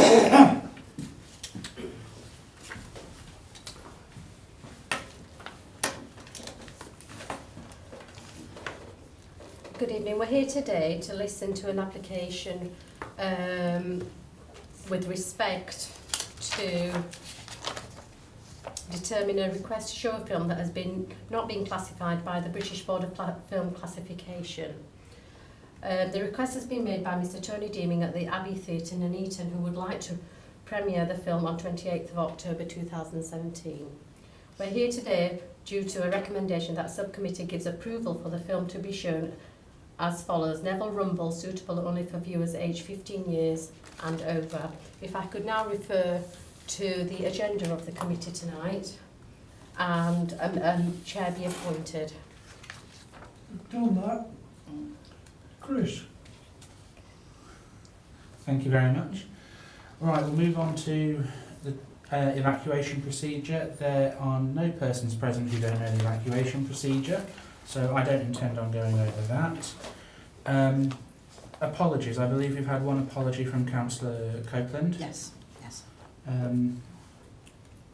Good evening. We're here today to listen to an application with respect to determine a request to show a film that has not been classified by the British Board of Film Classification. The request has been made by Mr Tony Deeming at the Abbey Theatre in Nuneaton, who would like to premiere the film on 28th of October 2017. We're here today due to a recommendation that subcommittee gives approval for the film to be shown as follows: Neville Rumble, suitable only for viewers aged 15 years and over. If I could now refer to the agenda of the committee tonight, and chair be appointed. Done that. Chris. Thank you very much. Right, we'll move on to the evacuation procedure. There are no persons present who don't know the evacuation procedure, so I don't intend on going over that. Apologies, I believe we've had one apology from Councillor Copeland. Yes, yes.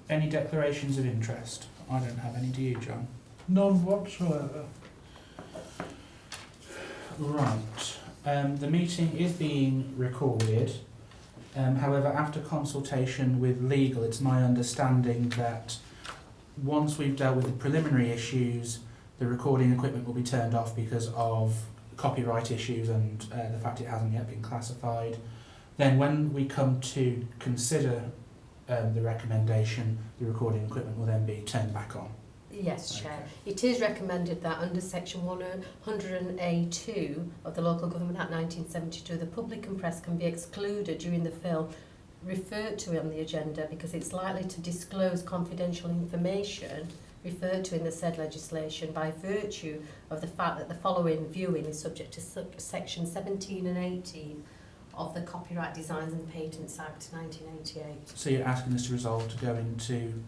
Any declarations of interest? I don't have any, do you, John? None whatsoever. Right. The meeting is being recorded. However, after consultation with legal, it's my understanding that once we've dealt with the preliminary issues, the recording equipment will be turned off because of copyright issues and the fact it hasn't yet been classified. Then when we come to consider the recommendation, the recording equipment will then be turned back on. Yes, Chair. Okay. It is recommended that under section 100A2 of the Local Government Act 1972, the public and press can be excluded during the film referred to on the agenda because it's likely to disclose confidential information referred to in the said legislation by virtue of the fact that the following viewing is subject to section 17 and 18 of the Copyright Designs and Patents Act 1988. So you're asking us to resolve to go into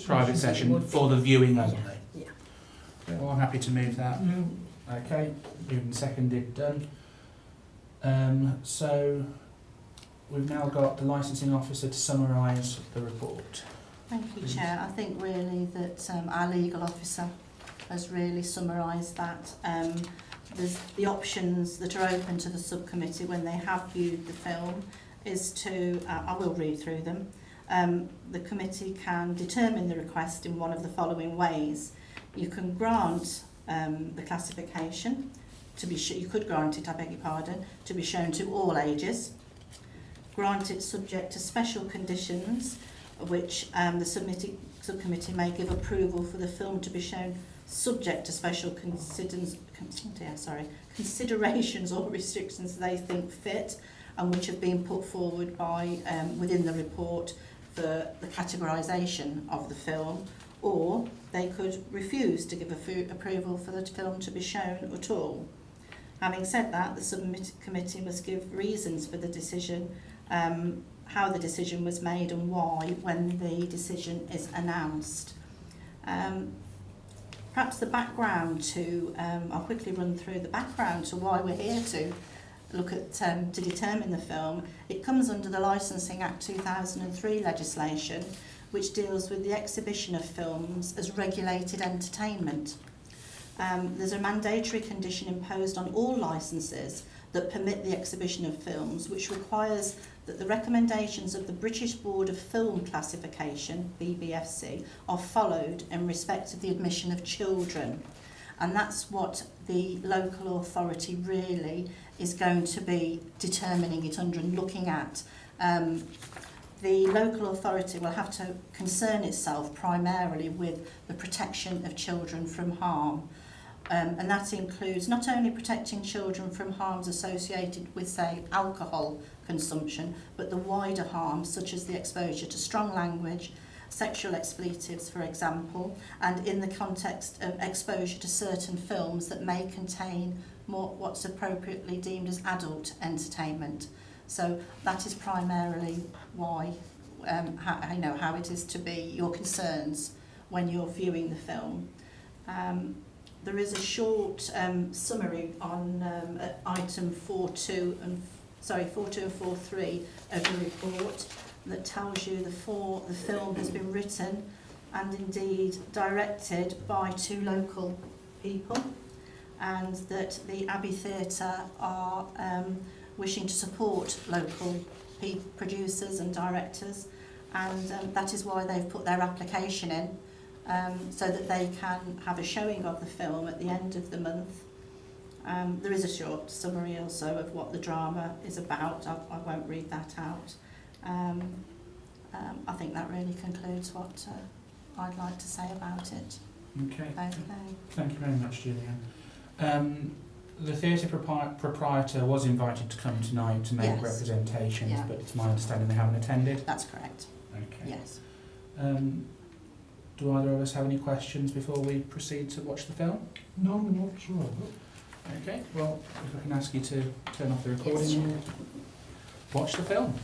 Private session for the viewing only? Yeah. Well, I'm happy to move that. Yeah. Okay, moved and seconded, done. So we've now got the licensing officer to summarise the report. Thank you, Please. Chair. I think really that our legal officer has really summarised that. There's the options that are open to the subcommittee when they have viewed the film is to, I will read through them. The committee can determine the request in one of the following ways. You can grant the classification to be you could grant it, I beg your pardon, to be shown to all ages. Grant it subject to special conditions, which the subcommittee may give approval for the film to be shown subject to special considerations or restrictions they think fit, and which have been put forward by within the report for the categorisation of the film, or they could refuse to give approval for the film to be shown at all. Having said that, the subcommittee must give reasons for the decision, how the decision was made and why when the decision is announced. Perhaps the background to, I'll quickly run through the background to why we're here to look at to determine the film. It comes under the Licensing Act 2003 legislation, which deals with the exhibition of films as regulated entertainment. There's a mandatory condition imposed on all licences that permit the exhibition of films, which requires that the recommendations of the British Board of Film Classification, BBFC, are followed in respect of the admission of children. And that's what the local authority really is going to be determining it under and looking at. The local authority will have to concern itself primarily with the protection of children from harm. And that includes not only protecting children from harms associated with, say, alcohol consumption, but the wider harms such as the exposure to strong language, sexual expletives, for example, and in the context of exposure to certain films that may contain more what's appropriately deemed as adult entertainment. So that is primarily why, how it is to be your concerns when you're viewing the film. There is a short summary on item 4.2 and 4243 of the report that tells you the film has been written and indeed directed by 2 local people, and that the Abbey Theatre are wishing to support local producers and directors, and that is why they've put their application in, so that they can have a showing of the film at the end of the month. There is a short summary also of what the drama is about. I won't read that out. I think that really concludes what I'd like to say about it. Okay. Okay. Thank you very much, Julianne. The theatre proprietor was invited to come tonight to make Yes. representations, Yeah. but it's my understanding they haven't attended. That's correct. Okay. Yes. Do either of us have any questions before we proceed to watch the film? None whatsoever. Okay, well, if I can ask you to turn off the recording Yes, sure. and watch the film.